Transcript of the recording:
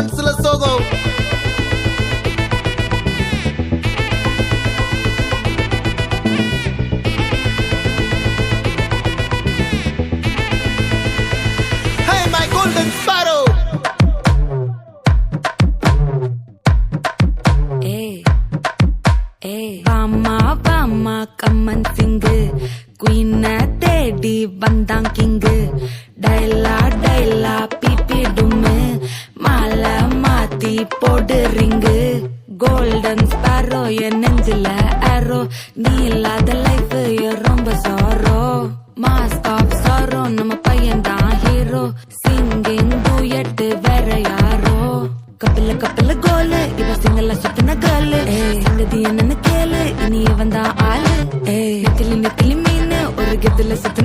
மனசுல சோகம். Hey my golden sparrow. வாமா வாமா கம்மன் சிங்கு குயின தேடி வந்தான் கிங்கு டைலா டைலா பிபி டும்மு மாலை மாத்தி போடு ரிங்கு கோல்டன் ஸ்பாரோ என் நெஞ்சில ஆரோ நீ இல்லாத லைஃப் ரொம்ப சாரோ மாஸ்க் ஆஃப் சாரோ நம்ம பையன் தான் ஹீரோ சிங்கிங் டூயட் வேற யாரோ கப்பில கப்பில கோலு இவ சிங்கல்ல சுத்தின கேர்ளு சங்கதி என்னன்னு கேளு இனி வந்தா ஆளு நெத்திலி நெத்திலி மீன் ஒரு கெத்துல சுத்தின